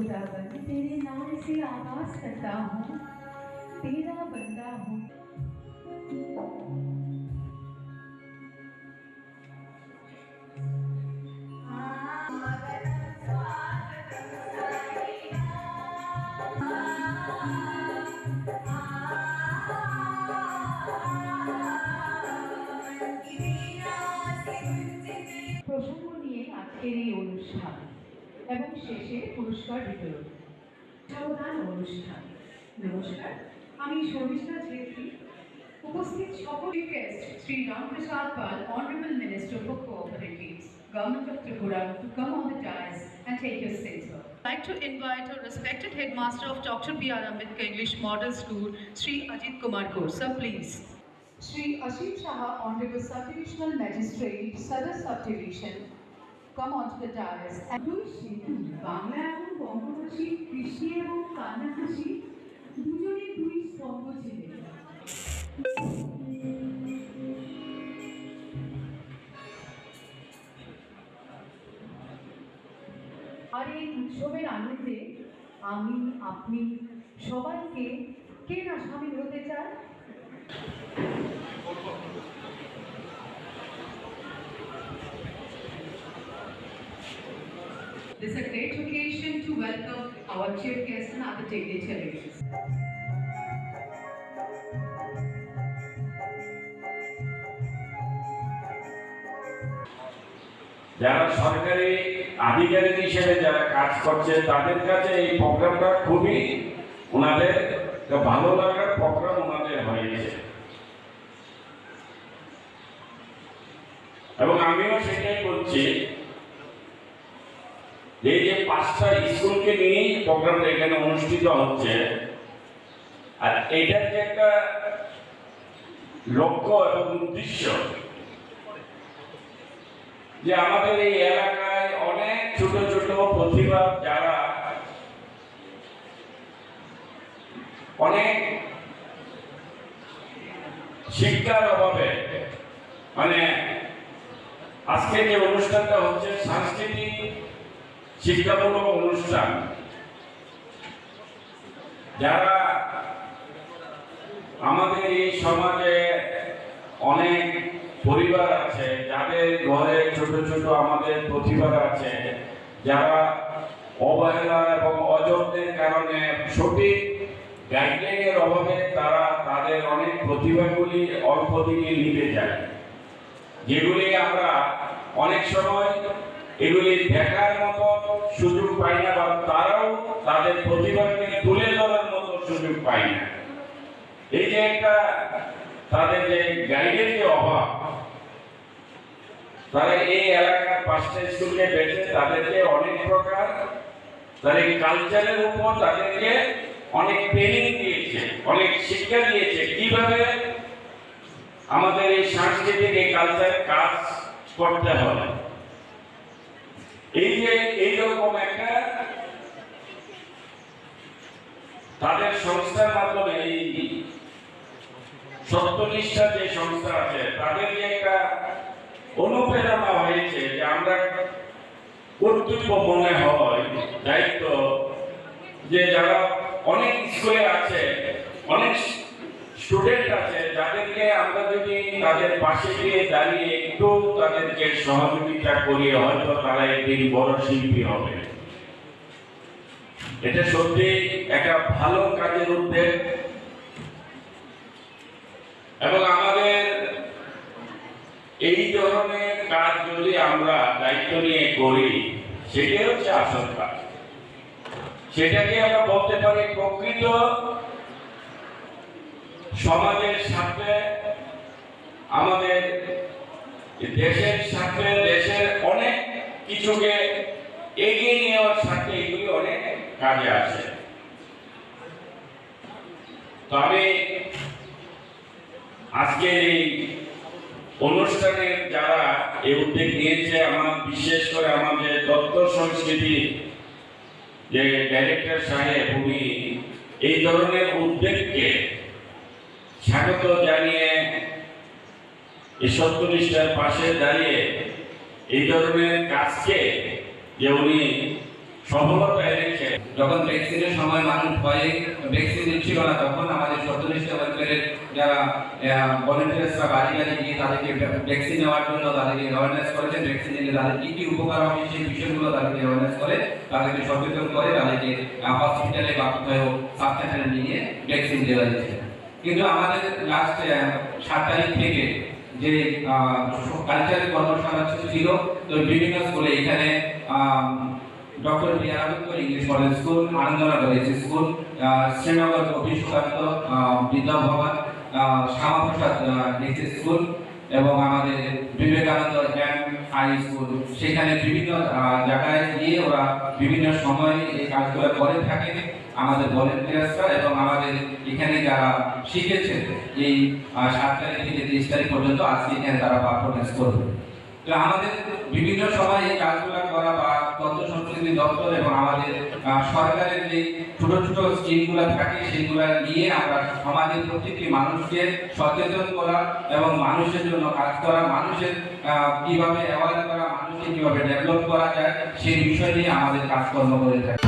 खुदाबंद तेरे नाम से आगाज करता हूँ, तेरा बंदा हूँ। প্রসঙ্গ নিয়ে আজকের এই অনুষ্ঠান এবং শেষে পুরস্কার বিতরণ সাবধান অনুষ্ঠান। নমস্কার, আমি শর্মিষ্ঠা ছেত্রী। উপস্থিত সকল guest Shri Ramprasad Pal, Honorable Minister for Cooperatives, Government of Tripura, to come on the dais and take your seats. I'd like to invite our respected headmaster of Dr. B.R. Ambedkar English Model School, Sri Ajit Kumar Kaur. Sir, please. Sri Ashim Shaha, Honorable Subdivisional Magistrate, Sadar Subdivision, come onto the dais. দুই সেতু, বাংলা এবং বঙ্গভাষী কৃষি এবং কান্নাকাশি দুজনে দুই স্তম্ভ ছিলেন। আর এই উৎসবের আনন্দে আমি, আপনি সবাইকে কে না সামিল হতে চায়? This is a great occasion to welcome our chief guests and other dignitaries. যারা সরকারি আধিকারিক হিসেবে যারা কাজ করছে তাদের কাছে এই প্রোগ্রামটা খুবই ওনাদের ভালো লাগার প্রোগ্রাম ওনাদের হয়েছে, এবং আমিও সেটাই বলছি যে এই যে 5টা স্কুলকে নিয়ে প্রোগ্রামটা এখানে অনুষ্ঠিত হচ্ছে, আর এটার যে একটা লক্ষ্য এবং উদ্দেশ্য যে আমাদের এই এলাকায় অনেক ছোট ছোট প্রতিভা যারা অনেক শিক্ষার অভাবে, মানে আজকে যে অনুষ্ঠানটা হচ্ছে সাংস্কৃতিক শিক্ষামূলক অনুষ্ঠান, যারা আমাদের এই সমাজে অনেক পরিবার আছে যাদের ঘরে ছোট ছোট আমাদের প্রতিভা আছে, যারা অবহেলা এবং অযত্নের কারণে সঠিক গাইডলাইনের অভাবে তারা তাদের অনেক প্রতিভাগুলি অল্প দিনে নিতে যায়, যেগুলি আমরা অনেক সময় এগুলি দেখার মতো সুযোগ পাই না, বা তারাও তাদের প্রতিভাকে তুলে ধরার মতো সুযোগ পাই না। এই যে একটা তাদের যে গাইডের যে অভাব, তারা এই এলাকার 5টা স্কুলকে বেঁচে তাদেরকে অনেক প্রকার তাদের কালচারের উপর তাদেরকে অনেক ট্রেনিং দিয়েছে, অনেক শিক্ষা দিয়েছে কিভাবে আমাদের এই সাংস্কৃতিক এই কালচার কাজ করতে হবে। এই যে এইরকম একটা তাদের সংস্থার মাধ্যমে এই সত্যনিষ্ঠা যে সংস্থা আছে তাদের যে একটা অনুপ্রেরণা হয়েছে যে আমরা কর্তব্য মনে হয় দায়িত্ব, যে যারা অনেক স্কুলে আছে, অনেক স্টুডেন্ট আছে, যাদেরকে আমরা যদি তাদের পাশে গিয়ে দাঁড়িয়ে একটু তাদেরকে সহযোগিতা করি, হয়তো তারা একদিন বড় শিল্পী হবে। এটা সত্যি একটা ভালো কাজের উদ্যোগ, এবং আমাদের এই ধরনের কাজ যদি আমরা দায়িত্ব নিয়ে করি সেটাই হচ্ছে আসল কাজ। সেটাকে আমরা বলতে পারি প্রকৃত সমাজের সাথে, আমাদের দেশের সাথে, দেশের অনেক কিছুকে এগিয়ে নেওয়ার সাথে এগুলি অনেক কাজে আসে। তো আমি আজকে এই অনুষ্ঠানের যারা এই উদ্যোগ নিয়েছে, আমার বিশেষ করে আমাদের তথ্য সংস্কৃতি যে ডাইরেক্টর সাহেব, উনি এই ধরনের উদ্যোগকে স্বাগত জানিয়ে এই সত্যনিষ্ঠার পাশে দাঁড়িয়ে এই ধরনের কাজকে যে উনি সফলতা এনেছে। যখন ভ্যাকসিনের সময় মানুষ ভয়ে ভ্যাকসিন দিচ্ছিল না, তখন আমাদের সত্যনিষ্ঠ ওয়েলফেয়ারের যারা ভলেন্টিয়ার্সরা বাড়ি বাড়ি গিয়ে তাদেরকে ভ্যাকসিন নেওয়ার জন্য তাদেরকে অ্যাওয়ারনেস করেছেন। ভ্যাকসিন নিলে তাদের কী কী উপকার হবে সেই বিষয়গুলো তাদেরকে অ্যাওয়ারনেস করে, তাদেরকে সচেতন করে, তাদেরকে হসপিটালে বা কোথাও সাব সেন্টারে নিয়ে ভ্যাকসিন দেওয়া হয়েছে। কিন্তু আমাদের লাস্ট 7 তারিখ থেকে যে কালচারাল কর্মশালা ছিল, তো বিভিন্ন স্কুলে এখানে doctor B R Ambedkar English model school, Anandnagar S school, Srinagar Kabi Sukanta বিদ্যা ভবন, শ্যামাপ্রসাদ এস স্কুল এবং আমাদের বিবেকানন্দ এম হাই স্কুল, সেখানে বিভিন্ন জায়গায় গিয়ে ওরা বিভিন্ন সময় এই কাজগুলো করে থাকে। আমাদের ভলেন্টিয়ার্সরা এবং আমাদের এখানে যারা শিখেছে এই 7 তারিখ থেকে 30 তারিখ পর্যন্ত আজকে এখানে তারা পারফরমেন্স করবে। তো আমাদের বিভিন্ন সময় এই কাজগুলো করা বা তথ্য সংস্কৃতি দপ্তর এবং আমাদের সরকারের যে ছোট ছোট স্কিমগুলো থাকে সেগুলো নিয়ে আমরা সমাজের প্রত্যেকটি মানুষকে সচেতন করা এবং মানুষের জন্য কাজ করা, মানুষের কিভাবে অ্যাওয়ার করা, মানুষকে কিভাবে ডেভেলপ করা যায় সেই বিষয় নিয়ে আমাদের কাজকর্ম করে থাকি।